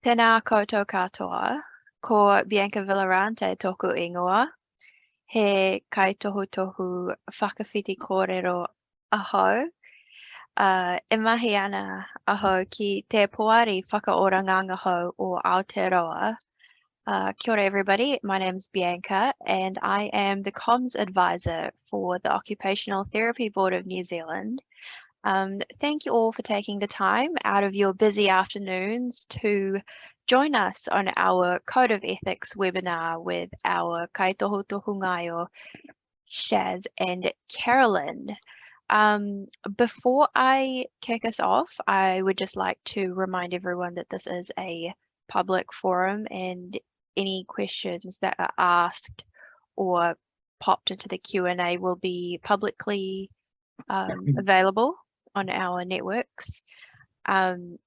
Tēnā koutou katoa, ko Bianca Villarante toku ingoa, he kaitohu whakawhiti kōrero ahau. E mahi ana ahau ki te poari whakaorangangahau o Aotearoa. Kia ora everybody, my name's Bianca and I am the comms advisor for the Occupational Therapy Board of New Zealand. Thank you all for taking the time out of your busy afternoons to join us on our Code of Ethics webinar with our kaitohu tohungaio, Shaz and Carolyn. Before I kick us off, I would just like to remind everyone that this is a public forum and any questions that are asked or popped into the Q&A will be publicly available on our networks. And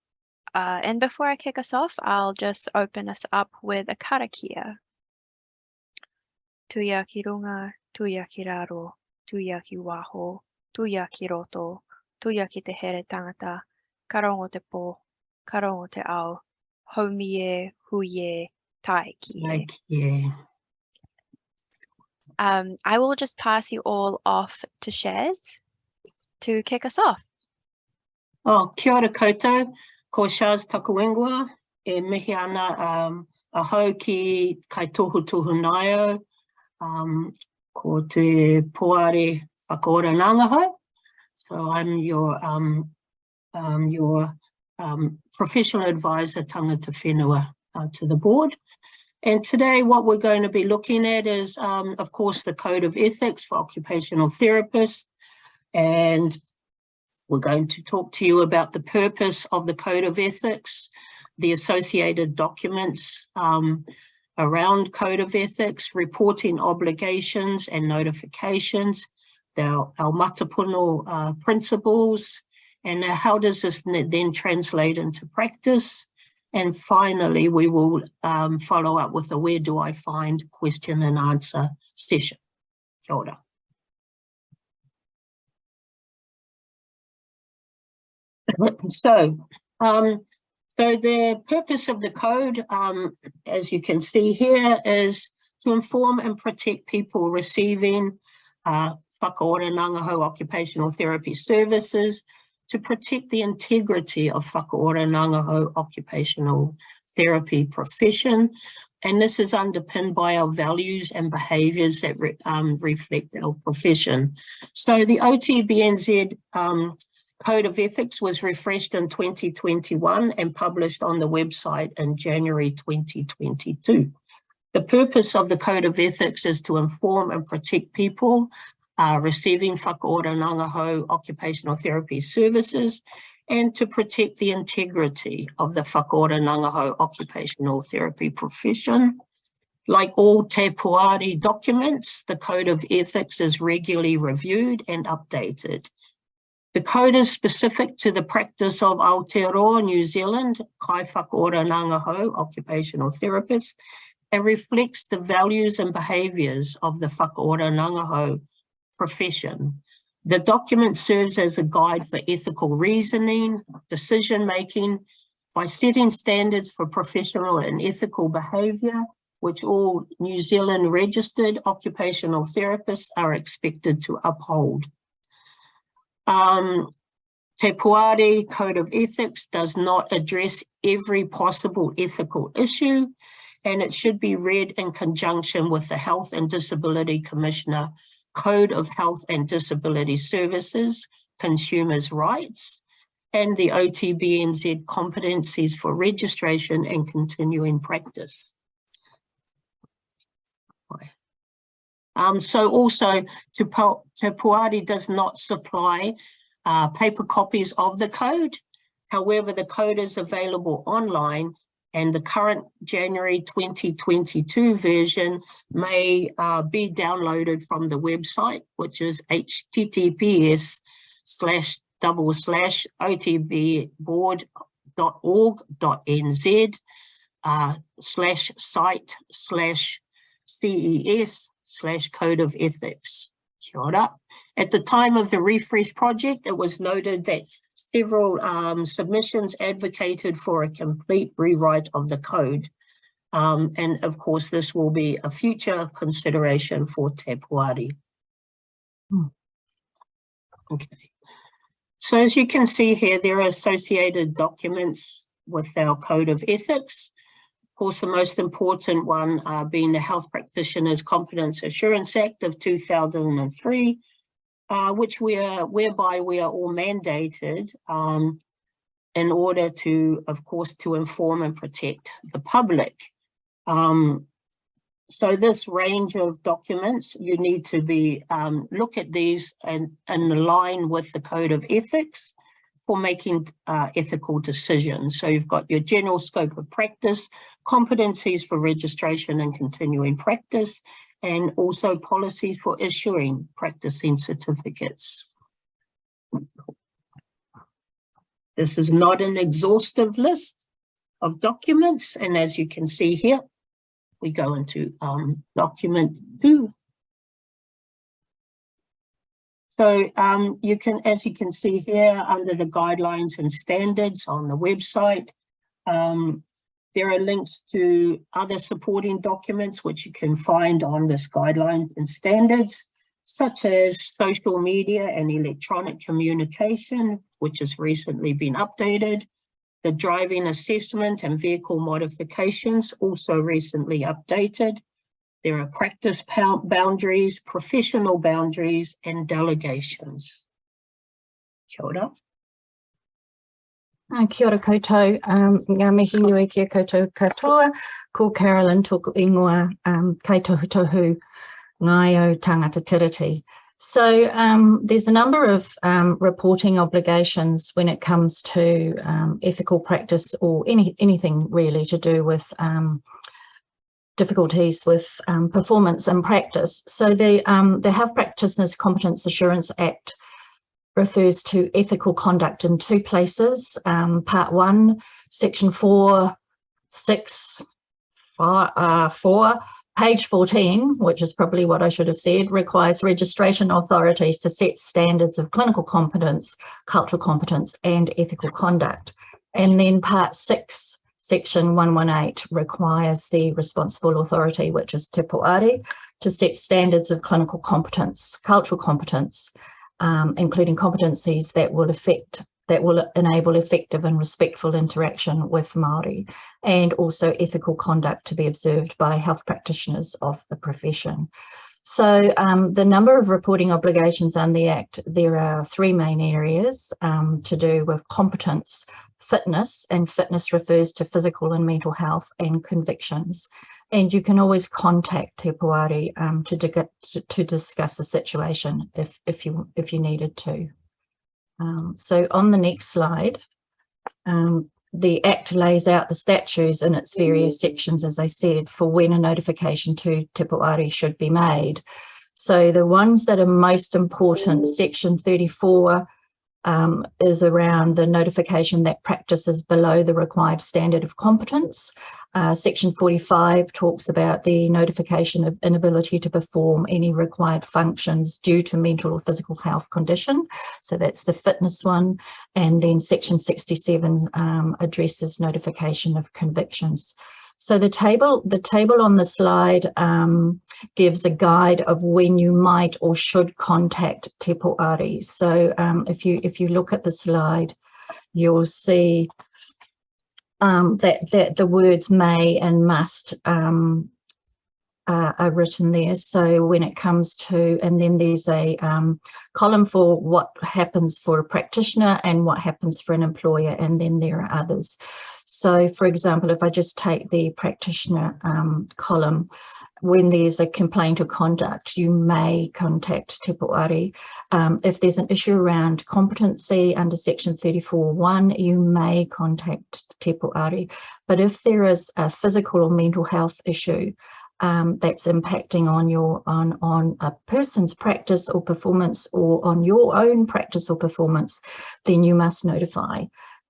before I kick us off, I'll just open us up with a karakia. Tuia ki runga, tuia ki raro, tuia ki waho, tuia ki roto, tuia ki te here tangata, karongo te po, karongo te ao, haumie, huie, taiki. I will just pass you all off to Shaz to kick us off. Kia ora koutou, ko Shaz Takuingua, e mihi ana ahau ki kaitohu tohungaio, ko te poare whakaoranangahau. So I'm your professional advisor tangata whenua to the board. And today what we're going to be looking at is, of course, the Code of Ethics for Occupational Therapists. And we're going to talk to you about the purpose of the Code of Ethics, the associated documents around Code of Ethics, reporting obligations and notifications, our matapono principles, and how does this then translate into practice. And finally, we will follow up with a where do I find question and answer session. Kia ora. So the purpose of the code, as you can see here, is to inform and protect people receiving whakaoranangahau occupational therapy services, to protect the integrity of whakaoranangahau occupational therapy profession. And this is underpinned by our values and behaviours that reflect our profession. So the OTBNZ Code of Ethics was refreshed in 2021 and published on the website in January 2022. The purpose of the Code of Ethics is to inform and protect people receiving whakaoranangahau occupational therapy services and to protect the integrity of the whakaoranangahau occupational therapy profession. Like all Te Puari documents, the Code of Ethics is regularly reviewed and updated. The code is specific to the practice of Aotearoa, New Zealand, kai whakaoranangahau occupational therapists, and reflects the values and behaviours of the whakaoranangahau profession. The document serves as a guide for ethical reasoning, decision-making, by setting standards for professional and ethical behaviour, which all New Zealand registered occupational therapists are expected to uphold. Te Puari Code of Ethics does not address every possible ethical issue, and it should be read in conjunction with the Health and Disability Commissioner Code of Health and Disability Services, Consumers' Rights, and the OTBNZ Competencies for Registration and Continuing Practice. So also, Te Puari does not supply paper copies of the code. However, the code is available online, and the current January 2022 version may be downloaded from the website, which is https://otbboard.org.nz/site/CES/Code of Ethics. Kia Kia ora. At the time of the refresh project, it was noted that several submissions advocated for a complete rewrite of the code. And of course, this will be a future consideration for Te Puari. Okay. So as you can see here, there are associated documents with our Code of Ethics. Of course, the most important one being the Health Practitioners Competence Assurance Act of 2003, whereby we are all mandated in order to, of course, to inform and protect the public. So this range of documents, you need to be look at these and align with the Code of Ethics for making ethical decisions. So you've got your general scope of practice, competencies for registration and continuing practice, and also policies for issuing practicing certificates. This is not an exhaustive list of documents, and as you can see here, we go into document 2. So as you can see here, under the guidelines and standards on the website, there are links to other supporting documents which you can find on this guidelines and standards, such as social media and electronic communication, which has recently been updated. The driving assessment and vehicle modifications, also recently updated. There are practice boundaries, professional boundaries, and delegations. Kia ora. Kia ora koutou, ngā mihi nui kia koutou katoa, ko Carolyn tōku ingoa, kei tohu tohu ngai o tangata tiriti. So there's a number of reporting obligations when it comes to ethical practice or anything really to do with difficulties with performance and practice. So the Health Practitioners Competence Assurance Act refers to ethical conduct in 2 places. Part 1, Section 4, page 14, which is probably what I should have said, requires registration authorities to set standards of clinical competence, cultural competence, and ethical conduct. And then Part 6, Section 118, requires the responsible authority, which is Te Puari, to set standards of clinical competence, cultural competence, including competencies that will enable effective and respectful interaction with Māori, and also ethical conduct to be observed by health practitioners of the profession. So the number of reporting obligations under the Act, there are 3 main areas to do with competence, fitness, and fitness refers to physical and mental health, and convictions. And you can always contact Te Puari to discuss the situation if you needed to. So on the next slide, the Act lays out the statutes in its various sections, as I said, for when a notification to Te Puari should be made. So the ones that are most important, Section 34 is around the notification that practice is below the required standard of competence. Section 45 talks about the notification of inability to perform any required functions due to mental or physical health condition. So that's the fitness one. And then Section 67 addresses notification of convictions. So the table on the slide gives a guide of when you might or should contact Te Puari. So if you look at the slide, you'll see that the words may and must are written there. So when it comes to, and then there's a column for what happens for a practitioner and what happens for an employer, and then there are others. So for example, if I just take the practitioner column, when there's a complaint or conduct, you may contact Te Puari. If there's an issue around competency under Section 34(1), you may contact Te Puari. But if there is a physical or mental health issue that's impacting on a person's practice or performance, or on your own practice or performance, then you must notify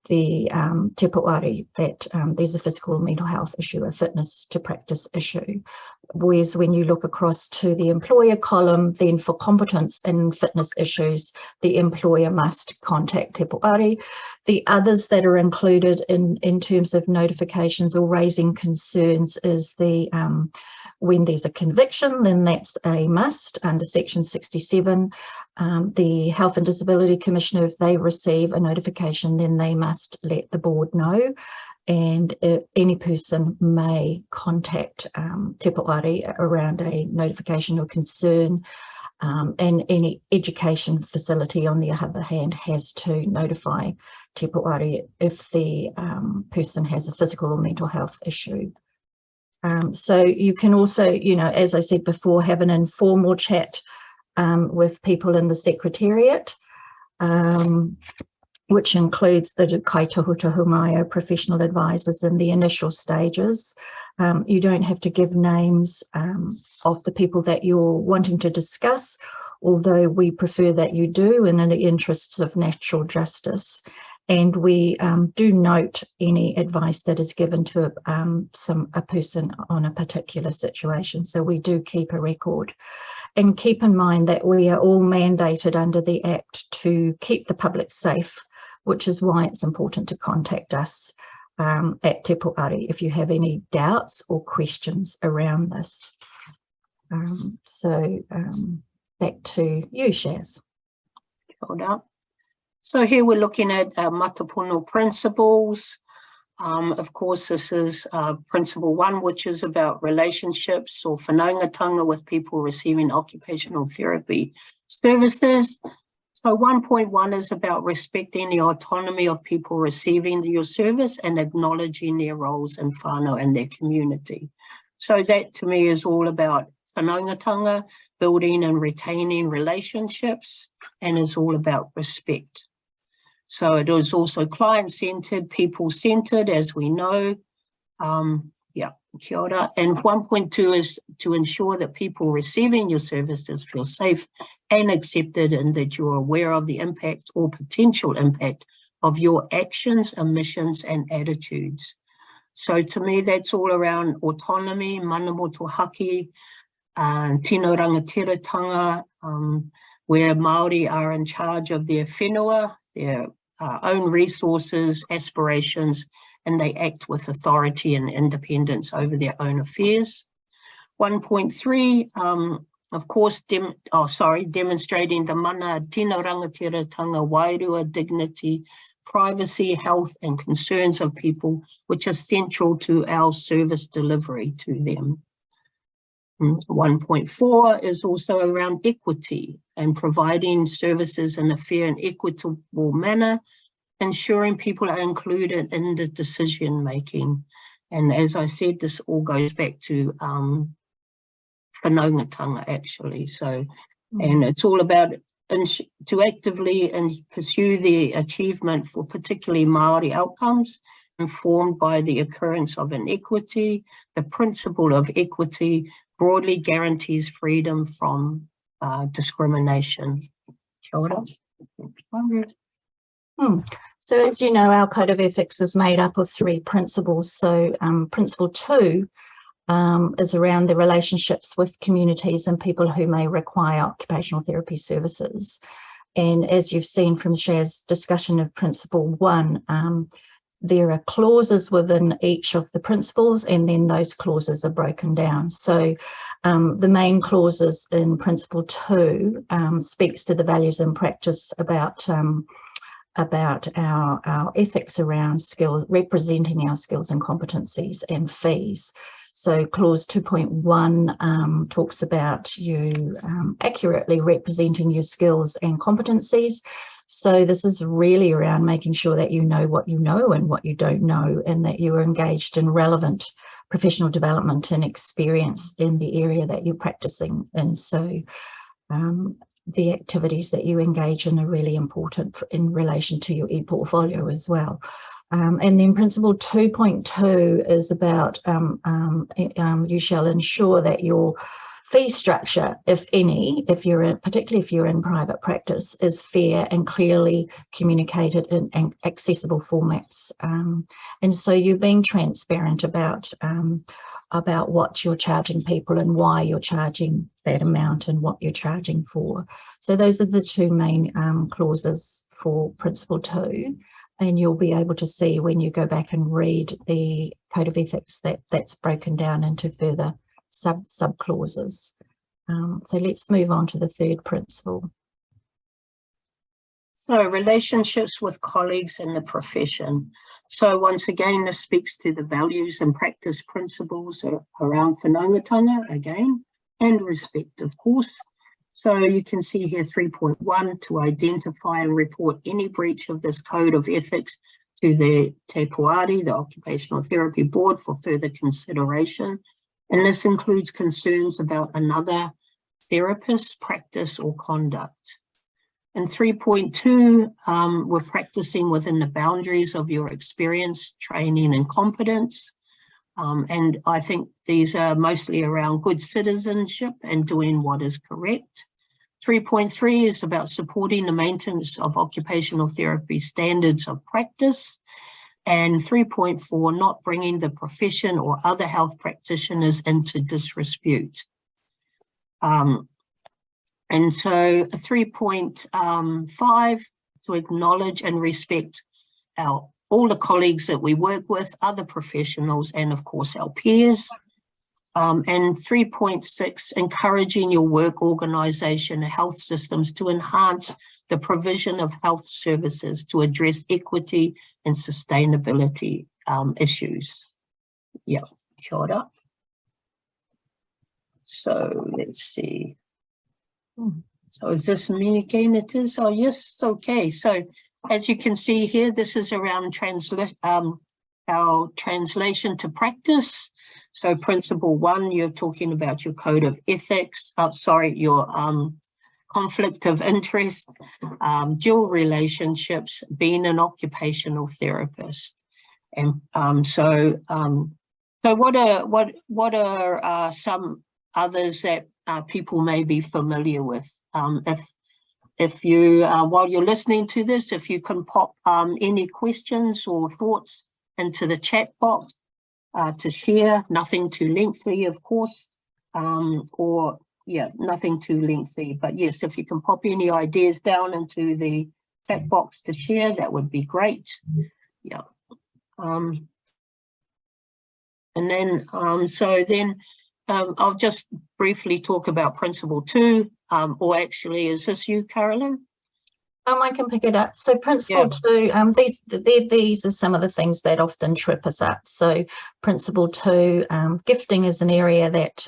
te Puari, that there's a physical or mental health issue, a fitness to practice issue. Whereas when you look across to the employer column, then for competence and fitness issues, the employer must contact te Puari. The others that are included in terms of notifications or raising concerns is the when there's a conviction, then that's a must under Section 67. The Health and Disability Commissioner, if they receive a notification, then they must let the board know. And any person may contact te Puari around a notification or concern. And any education facility, on the other hand, has to notify te Puari if the person has a physical or mental health issue. So you can also, as I said before, have an informal chat with people in the Secretariat, which includes the kaitohutohumaio professional advisors in the initial stages. You don't have to give names of the people that you're wanting to discuss, although we prefer that you do in the interests of natural justice. And we do note any advice that is given to a person on a particular situation. So we do keep a record. And keep in mind that we are all mandated under the Act to keep the public safe, which is why it's important to contact us at Te Puari if you have any doubts or questions around this. Back to you, Shaz. Hold up. So here we're looking at matapono principles. Of course, this is principle 1, which is about relationships or whanaungatanga with people receiving occupational therapy services. So 1.1 is about respecting the autonomy of people receiving your service and acknowledging their roles in whānau and their community. So that to me is all about whanaungatanga, building and retaining relationships, and is all about respect. So it is also client-centered, people-centered, as we know. Kia ora. And 1.2 is to ensure that people receiving your services feel safe and accepted, and that you're aware of the impact or potential impact of your actions, omissions, and attitudes. So to me, that's all around autonomy, mana motuhaki, tino rangatiratanga, where Māori are in charge of their whenua, their own resources, aspirations, and they act with authority and independence over their own affairs. 1.3, of course, demonstrating the mana tino rangatiratanga, wairua, dignity, privacy, health, and concerns of people, which are central to our service delivery to them. 1.4 is also around equity and providing services in a fair and equitable manner, ensuring people are included in the decision making. And as I said, this all goes back to whanaungatanga actually. So, and it's all about to actively and pursue the achievement for particularly Māori outcomes, informed by the occurrence of inequity. The principle of equity broadly guarantees freedom from discrimination. Kia ora. So as you know, our code of ethics is made up of 3 principles. So principle 2 is around the relationships with communities and people who may require occupational therapy services. And as you've seen from Shaz's discussion of principle 1, there are clauses within each of the principles, and then those clauses are broken down. So the main clauses in principle 2 speaks to the values and practice about our ethics around skills, representing our skills and competencies and fees. So clause 2.1 talks about you accurately representing your skills and competencies. So this is really around making sure that you know what you know and what you don't know, and that you are engaged in relevant professional development and experience in the area that you're practicing. And so the activities that you engage in are really important in relation to your e-portfolio as well. And then principle 2.2 is about you shall ensure that your Fee structure, if any, particularly if you're in private practice, is fair and clearly communicated in accessible formats. And so you're being transparent about what you're charging people and why you're charging that amount and what you're charging for. So those are the two main clauses for Principle 2. And you'll be able to see when you go back and read the Code of Ethics that's broken down into further sub clauses. So let's move on to the third principle. So relationships with colleagues in the profession. So once again, this speaks to the values and practice principles around whanaungatanga again, and respect, of course. So you can see here 3.1, to identify and report any breach of this code of ethics to the Te Puari, the Occupational Therapy Board, for further consideration. And this includes concerns about another therapist's practice or conduct. And 3.2, we're practicing within the boundaries of your experience, training and competence. And I think these are mostly around good citizenship and doing what is correct. 3.3 is about supporting the maintenance of occupational therapy standards of practice. And 3.4, not bringing the profession or other health practitioners into disrepute. And so 3.5, to acknowledge and respect all the colleagues that we work with, other professionals, and of course our peers. And 3.6, encouraging your work organisation and health systems to enhance the provision of health services to address equity and sustainability issues. Yeah, kia ora. So let's see. So is this me again? It is. Oh, yes. Okay. So as you can see here, this is around our translation to practice. So principle 1, you're talking about your code of ethics. Your conflict of interest, dual relationships, being an occupational therapist. And so what are some others that people may be familiar with? If you, while you're listening to this, if you can pop any questions or thoughts into the chat box to share, nothing too lengthy, of course, or yeah, nothing too lengthy, but yes, if you can pop any ideas down into the chat box to share, that would be great. Yeah. And then, I'll just briefly talk about principle 2, or actually, is this you, Carolyn? I can pick it up. So principle 2, these are some of the things that often trip us up. So principle 2, gifting is an area that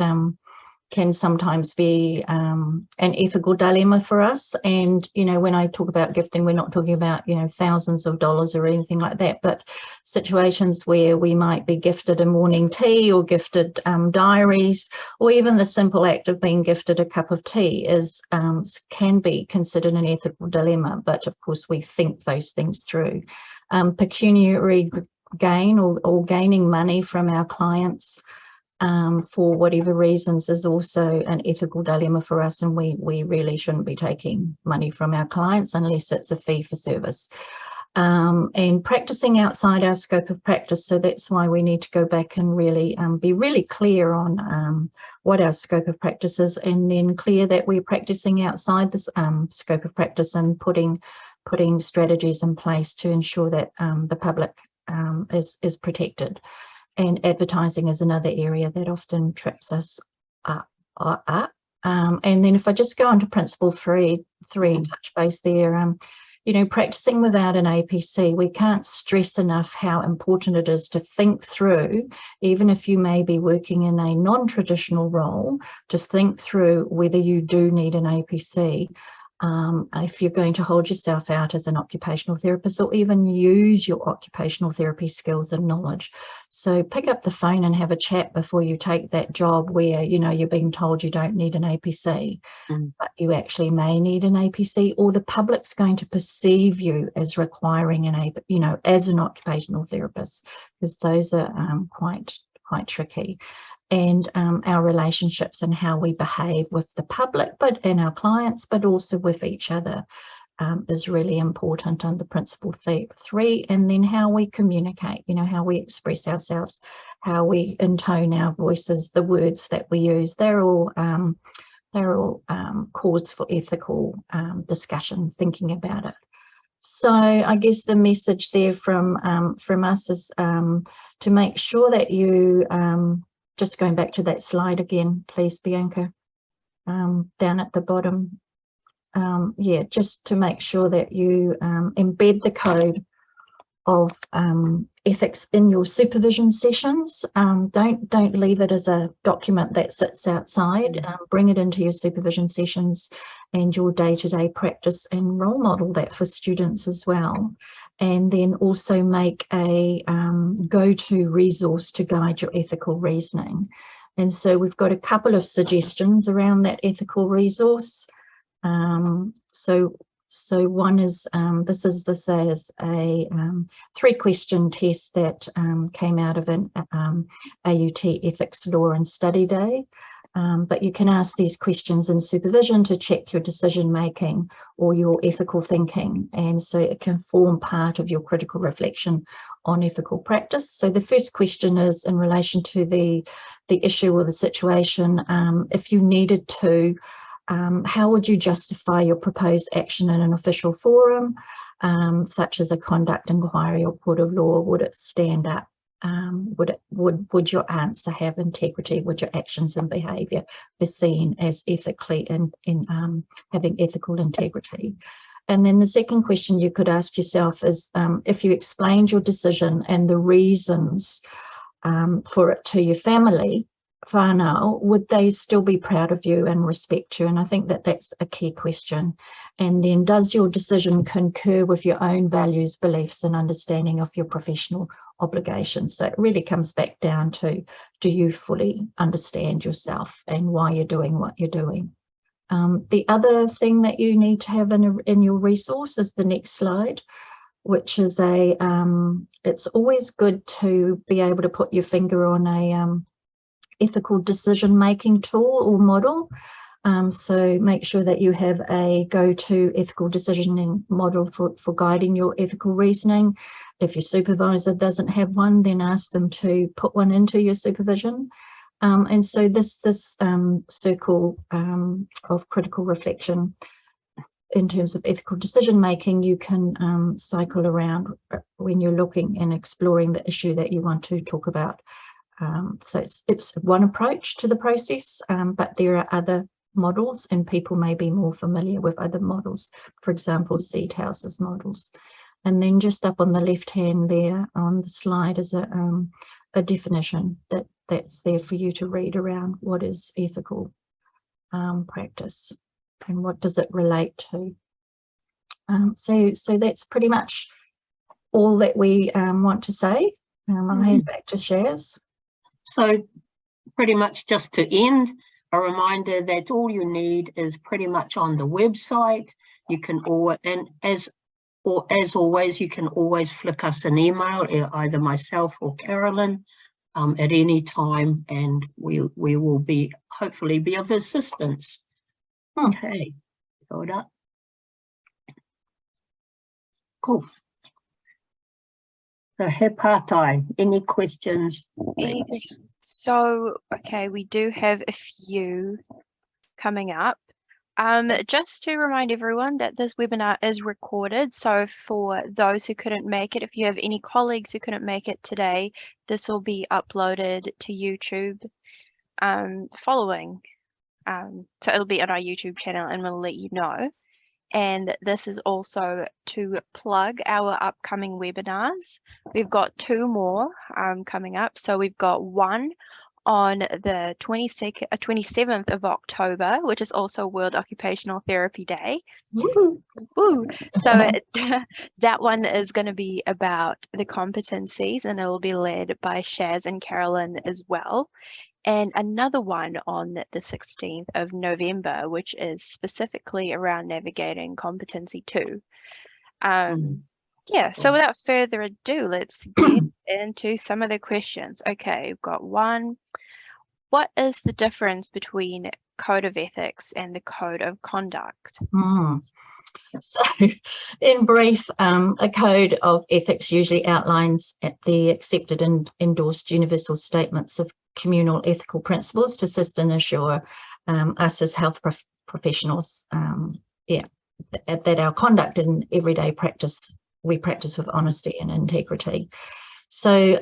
can sometimes be an ethical dilemma for us. And, you know, when I talk about gifting, we're not talking about, you know, thousands of dollars or anything like that, but situations where we might be gifted a morning tea or gifted diaries, or even the simple act of being gifted a cup of tea is can be considered an ethical dilemma. But of course, we think those things through. Pecuniary gain or gaining money from our clients for whatever reasons is also an ethical dilemma for us, and we really shouldn't be taking money from our clients unless it's a fee for service. And practicing outside our scope of practice, so that's why we need to go back and really be really clear on what our scope of practice is, and then clear that we're practicing outside this scope of practice and putting strategies in place to ensure that the public is protected. And advertising is another area that often trips us up. And then if I just go on to principle 3, touch base there, you know, practicing without an APC, we can't stress enough how important it is to think through, even if you may be working in a non-traditional role, to think through whether you do need an APC. If you're going to hold yourself out as an occupational therapist, or even use your occupational therapy skills and knowledge. So pick up the phone and have a chat before you take that job where, you know, you're being told you don't need an APC, but you actually may need an APC, or the public's going to perceive you as requiring as an occupational therapist, because those are quite tricky. and our relationships and how we behave with the public, and our clients, but also with each other is really important under principle 3. And then how we communicate, how we express ourselves, how we intone our voices, the words that we use, they're all cause for ethical discussion, thinking about it. So I guess the message there from us is to make sure that you, just going back to that slide again, please, Bianca, down at the bottom. Yeah, just to make sure that you embed the code of ethics in your supervision sessions. Don't leave it as a document that sits outside. Bring it into your supervision sessions and your day-to-day practice, and role model that for students as well. And then also make a go-to resource to guide your ethical reasoning. And so we've got a couple of suggestions around that ethical resource. So one is, this is a 3-question test that came out of an AUT Ethics Law and Study Day. But you can ask these questions in supervision to check your decision making or your ethical thinking, and so it can form part of your critical reflection on ethical practice. So the first question is in relation to the issue or the situation. If you needed to, how would you justify your proposed action in an official forum, such as a conduct inquiry or court of law? Would it stand up? Would your answer have integrity? Would your actions and behaviour be seen as ethically and having ethical integrity? And then the second question you could ask yourself is, if you explained your decision and the reasons for it to your family, whānau, would they still be proud of you and respect you? And I think that that's a key question. And then, does your decision concur with your own values, beliefs and understanding of your professional obligations? So it really comes back down to, do you fully understand yourself and why you're doing what you're doing? The other thing that you need to have in your resource is the next slide, which is it's always good to be able to put your finger on a ethical decision-making tool or model. So make sure that you have a go-to ethical decisioning model for guiding your ethical reasoning. If your supervisor doesn't have one, then ask them to put one into your supervision. And so this circle of critical reflection in terms of ethical decision-making, you can cycle around when you're looking and exploring the issue that you want to talk about. So it's one approach to the process, but there are other models, and people may be more familiar with other models, for example, Seed House's models. And then just up on the left hand there on the slide is a definition that's there for you to read around what is ethical practice and what does it relate to. So that's pretty much all that we want to say. I'll hand back to Shaz. So pretty much just to end, a reminder that all you need is pretty much on the website. You can as always, you can always flick us an email, either myself or Carolyn, at any time, and we will hopefully be of assistance. Okay, hold up. Cool. So he pātai, any questions? So, okay, we do have a few coming up. Just to remind everyone that this webinar is recorded. So for those who couldn't make it, if you have any colleagues who couldn't make it today, this will be uploaded to YouTube following. So it'll be on our YouTube channel and we'll let you know. And this is also to plug our upcoming webinars. We've got 2 more coming up. So we've got one on the 27th of October, which is also World Occupational Therapy Day. Woo. Woo. So that one is going to be about the competencies, and it will be led by Shaz and Carolyn as well. And another one on the 16th of November, which is specifically around navigating competency 2. Yeah, so without further ado, let's get into some of the questions. Okay, we've got one. What is the difference between code of ethics and the code of conduct? So, in brief, a code of ethics usually outlines the accepted and endorsed universal statements of communal ethical principles to assist and assure us as health professionals, that our conduct in everyday practice, we practice with honesty and integrity. So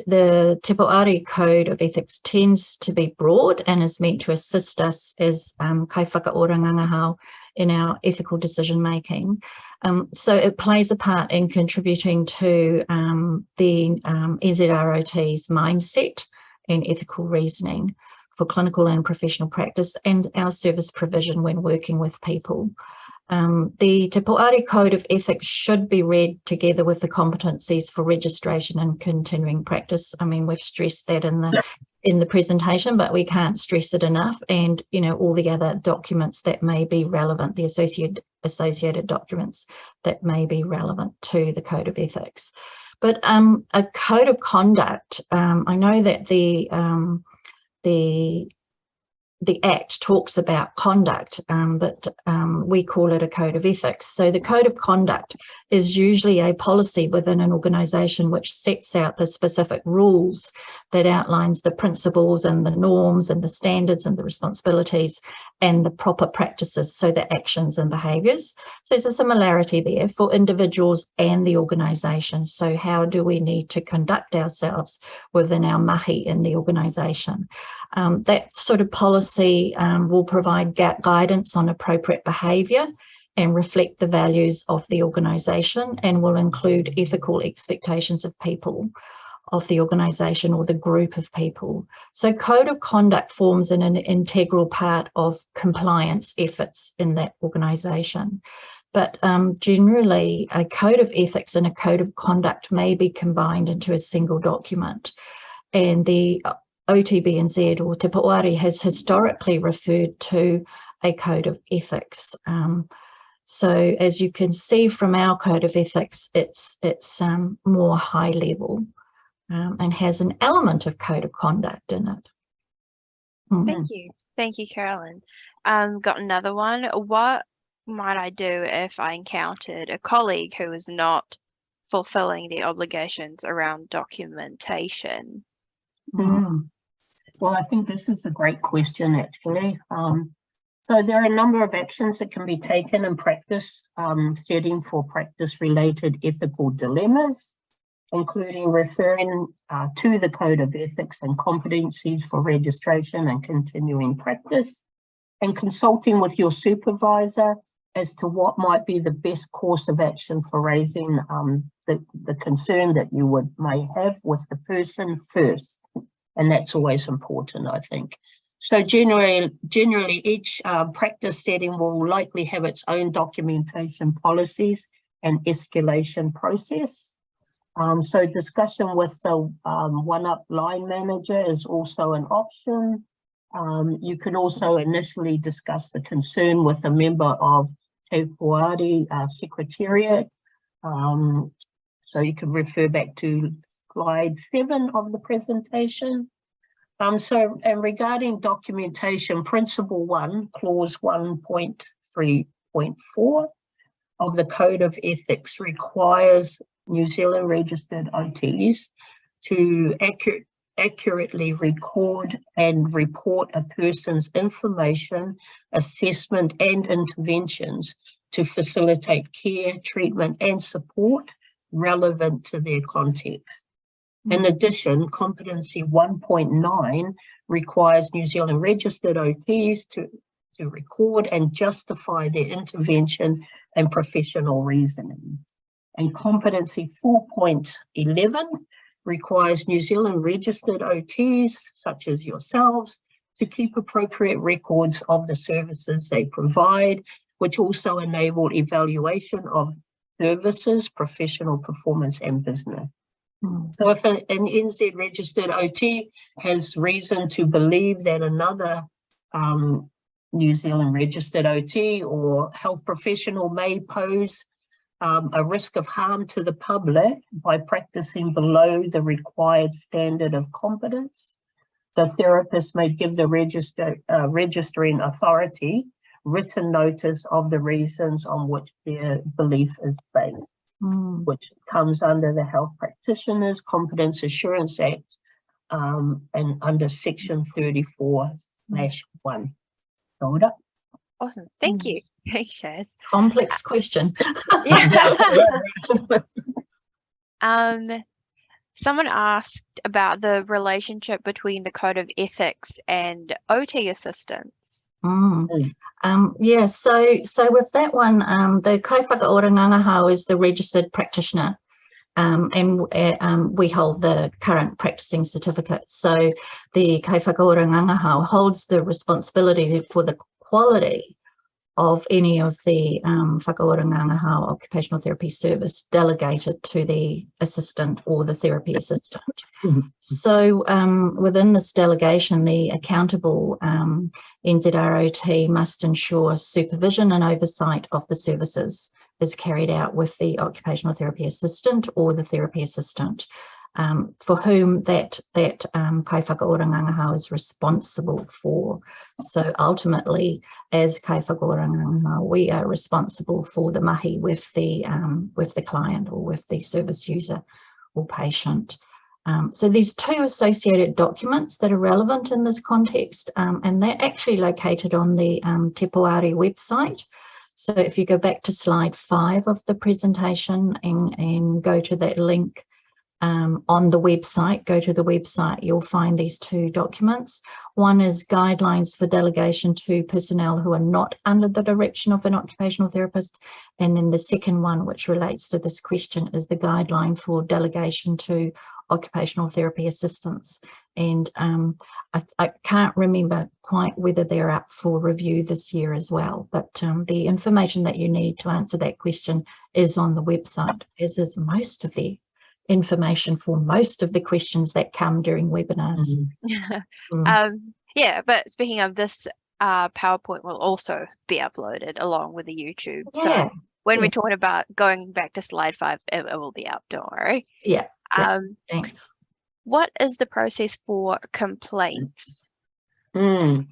the Te Poari Code of Ethics tends to be broad and is meant to assist us as kai whakaorangangahau in our ethical decision making. So it plays a part in contributing to the NZROT's mindset and ethical reasoning for clinical and professional practice and our service provision when working with people. The Te Poari Code of Ethics should be read together with the competencies for registration and continuing practice. I mean, we've stressed that in the presentation, but we can't stress it enough. And, you know, all the other documents that may be relevant, the associated documents that may be relevant to the Code of Ethics. But a Code of Conduct, I know that the Act talks about conduct, but we call it a code of ethics. So the code of conduct is usually a policy within an organisation which sets out the specific rules that outlines the principles and the norms and the standards and the responsibilities and the proper practices, so the actions and behaviours. So there's a similarity there for individuals and the organisation. So how do we need to conduct ourselves within our mahi in the organisation? That sort of policy will provide guidance on appropriate behaviour and reflect the values of the organisation, and will include ethical expectations of people, of the organisation or the group of people. So code of conduct forms an integral part of compliance efforts in that organisation. But generally, a code of ethics and a code of conduct may be combined into a single document. And the OTBNZ or Te Poari has historically referred to a code of ethics. So as you can see from our code of ethics, it's more high level and has an element of code of conduct in it. Thank you, Carolyn. Got another one. What might I do if I encountered a colleague who is not fulfilling the obligations around documentation? Well, I think this is a great question, actually. So there are a number of actions that can be taken in practice setting for practice-related ethical dilemmas, including referring to the Code of Ethics and competencies for registration and continuing practice, and consulting with your supervisor as to what might be the best course of action for raising the concern that you may have with the person first. And that's always important, I think. So generally each practice setting will likely have its own documentation policies and escalation process. So discussion with the one-up line manager is also an option. You can also initially discuss the concern with a member of Te Poari Secretariat. So you can refer back to slide 7 of the presentation. And regarding documentation, Principle 1, Clause 1.3.4 of the Code of Ethics requires New Zealand registered OTs to accurately record and report a person's information, assessment and interventions to facilitate care, treatment and support relevant to their context. In addition, Competency 1.9 requires New Zealand registered OTs to record and justify their intervention and professional reasoning. And Competency 4.11 requires New Zealand registered OTs, such as yourselves, to keep appropriate records of the services they provide, which also enable evaluation of services, professional performance and business. So if an NZ registered OT has reason to believe that another New Zealand registered OT or health professional may pose a risk of harm to the public by practicing below the required standard of competence, the therapist may give the registering authority written notice of the reasons on which their belief is based, which comes under the Health Practitioners Competence Assurance Act and under Section 34/1. Hold up. Awesome. Thank you. Thanks, Shaz. Complex question. Yeah. Someone asked about the relationship between the Code of Ethics and OT assistants. Yeah, so with that one, the Kaiwhakaora ngangahau is the registered practitioner, and we hold the current practicing certificate. So the Kaiwhakaora ngangahau holds the responsibility for the quality of any of the whakaora ngangahau occupational therapy service delegated to the assistant or the therapy assistant. So within this delegation, the accountable NZROT must ensure supervision and oversight of the services is carried out with the occupational therapy assistant or the therapy assistant, for whom that Kaiwhakaora ngangahau is responsible for. So ultimately, as Kaiwhakaora ngangahau, we are responsible for the mahi with the client or with the service user or patient. So there's two associated documents that are relevant in this context, and they're actually located on the Te Poari website. So if you go back to slide 5 of the presentation and go to that link on the website, go to the website, you'll find these two documents. One is guidelines for delegation to personnel who are not under the direction of an occupational therapist. And then the second one, which relates to this question, is the guideline for delegation to occupational therapy assistants. And I can't remember quite whether they're up for review this year as well, but the information that you need to answer that question is on the website, as is most of the information for most of the questions that come during webinars. Yeah, but speaking of this, PowerPoint will also be uploaded along with the YouTube. Yeah. So when we're talking about going back to slide 5, it will be up, don't worry. Yeah. Thanks. What is the process for complaints? So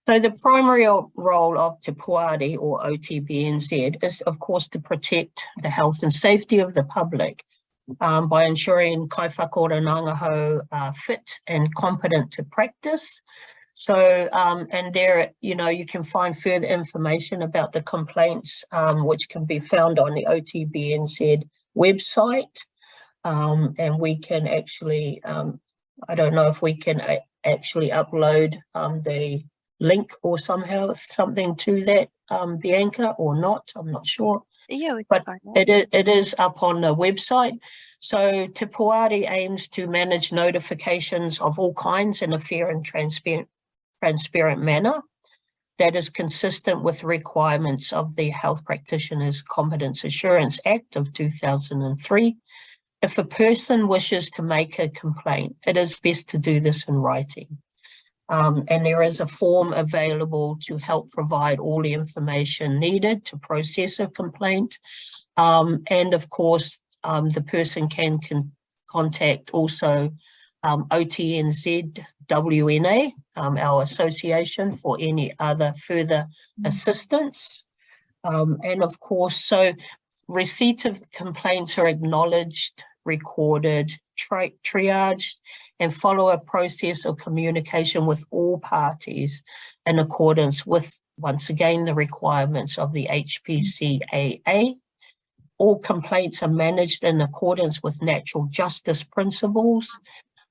the primary role of Te Poari or OTBNZ is, of course, to protect the health and safety of the public by ensuring Kaiwhakaora ngangahau are fit and competent to practice. So, and there, you can find further information about the complaints, which can be found on the OTBNZ website. And we can actually, I don't know if we can actually upload the link or somehow something to that, Bianca, or not, I'm not sure. Yeah, we can but find that. it is up on the website. So Te Poari aims to manage notifications of all kinds in a fair and transparent manner that is consistent with requirements of the Health Practitioners Competence Assurance Act of 2003. If a person wishes to make a complaint, it is best to do this in writing. And there is a form available to help provide all the information needed to process a complaint. And of course, the person can contact also OTBNZ WNA, our association, for any other further assistance. And of course, so receipt of complaints are acknowledged, recorded, triaged, and follow a process of communication with all parties in accordance with, once again, the requirements of the HPCAA. All complaints are managed in accordance with natural justice principles,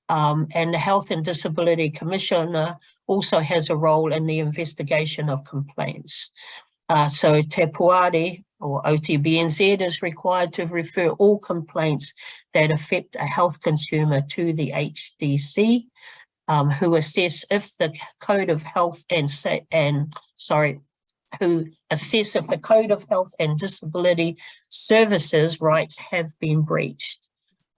and the Health and Disability Commissioner also has a role in the investigation of complaints. So Te Poari or OTBNZ is required to refer all complaints that affect a health consumer to the HDC, who assess if the Code of Health who assess if the Code of Health and Disability Services rights have been breached.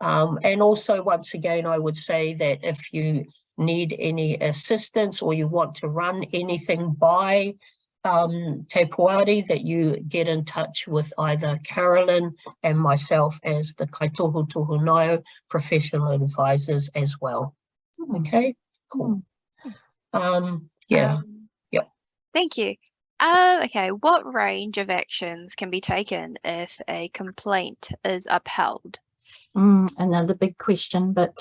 And also, once again, I would say that if you need any assistance or you want to run anything by Te Poari, that you get in touch with either Carolyn and myself as the Kaitohu Tohunau professional advisors as well. Okay. Cool. Yeah. Yep. Thank you. Okay, what range of actions can be taken if a complaint is upheld? Another big question, but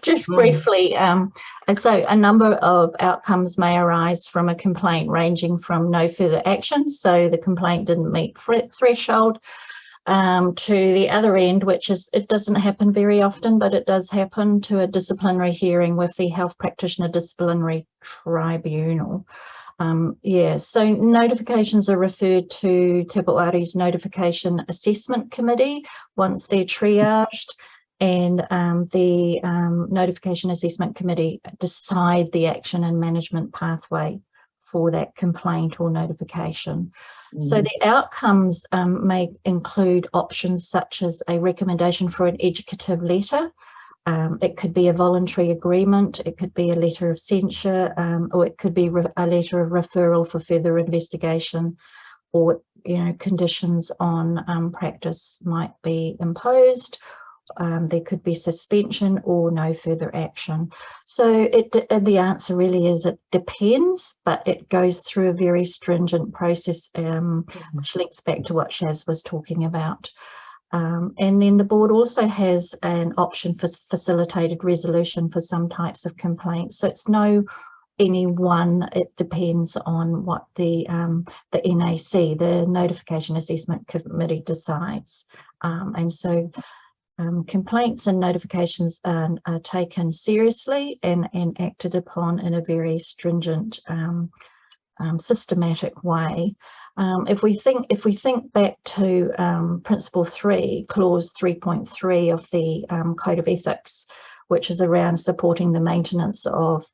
just briefly, so a number of outcomes may arise from a complaint, ranging from no further action, so the complaint didn't meet threshold, to the other end, which is, it doesn't happen very often, but it does happen, to a disciplinary hearing with the Health Practitioner Disciplinary Tribunal. So notifications are referred to Te Poare's Notification Assessment Committee once they're triaged, and the Notification Assessment Committee decide the action and management pathway for that complaint or notification. So the outcomes may include options such as a recommendation for an educative letter. It could be a voluntary agreement, it could be a letter of censure, or it could be a letter of referral for further investigation, or conditions on practice might be imposed. There could be suspension or no further action. So the answer really is it depends, but it goes through a very stringent process, which links back to what Shaz was talking about. And then the board also has an option for facilitated resolution for some types of complaints. So it's any one, it depends on what the NAC, the Notification Assessment Committee, decides. And so complaints and notifications are taken seriously and acted upon in a very stringent, systematic way. If we think back to Principle 3, Clause 3.3 of the Code of Ethics, which is around supporting the maintenance of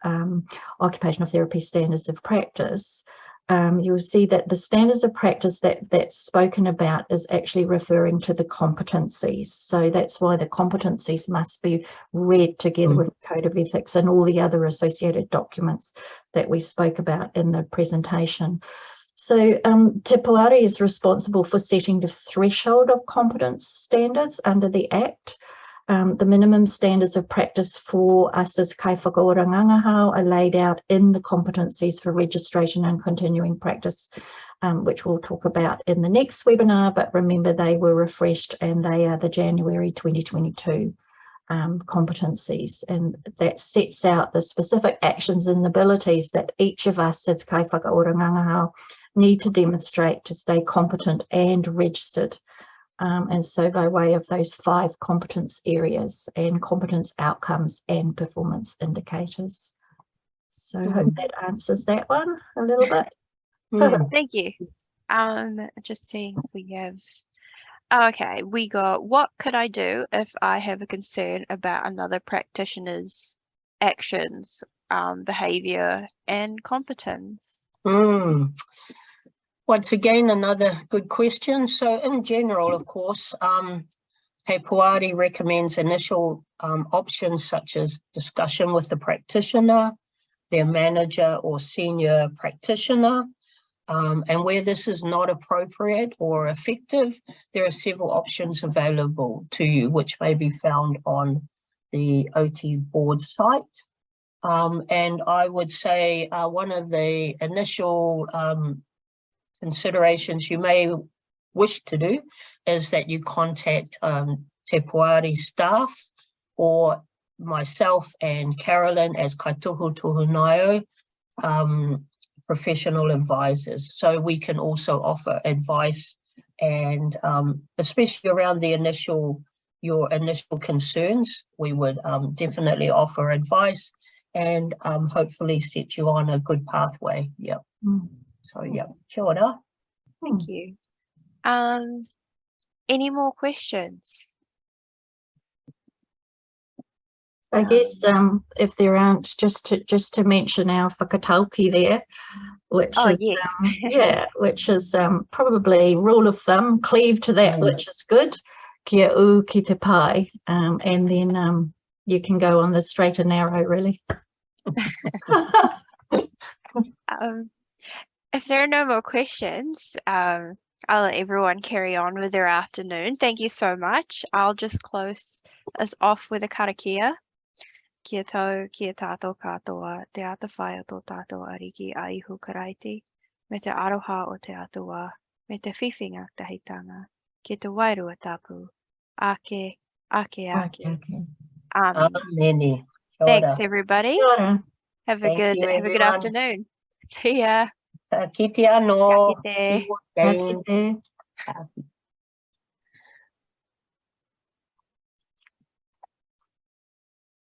occupational therapy standards of practice, you'll see that the standards of practice that's spoken about is actually referring to the competencies. So that's why the competencies must be read together with the Code of Ethics and all the other associated documents that we spoke about in the presentation. So Te Poare is responsible for setting the threshold of competence standards under the Act. The minimum standards of practice for us as kai whakaorangangahau are laid out in the competencies for registration and continuing practice, which we'll talk about in the next webinar, but remember they were refreshed and they are the January 2022 competencies, and that sets out the specific actions and abilities that each of us as kai whakaorangangahau need to demonstrate to stay competent and registered. And so by way of those 5 competence areas and competence outcomes and performance indicators. So I hope that answers that one a little bit. Thank you. Just seeing if we have, okay, we got, what could I do if I have a concern about another practitioner's actions, behavior and competence? Once again, another good question. So in general, of course, Te Poare recommends initial options such as discussion with the practitioner, their manager or senior practitioner. And where this is not appropriate or effective, there are several options available to you, which may be found on the OT board site. And I would say one of the initial considerations you may wish to do is that you contact Te Poare staff or myself and Carolyn as Kaituhu Tuhunaiu, professional advisors. So we can also offer advice and especially around the your initial concerns, we would definitely offer advice and hopefully set you on a good pathway. Yeah. So yeah, kia ora. Thank you. Any more questions? I guess if there aren't, just to mention our whakatauki there, which is yes. which is probably rule of thumb, cleave to that which is good, kia u ki te pai, and then you can go on the straight and narrow really. If there are no more questions, I'll let everyone carry on with their afternoon. Thank you so much. I'll just close us off with a karakia. kia tau, kia tātou katoa, te ata whai o tō tātou ariki a ihu karaiti, me te aroha o te atua, me te whiwhinga tahitanga, ki te wairua tapu, ake, ake, ake. Okay. Amen. Thanks, everybody. Kia ora. Have a Thank good you, have a good everyone. afternoon. See ya. Ki te anō. Kia kite. See you Ka again. kite.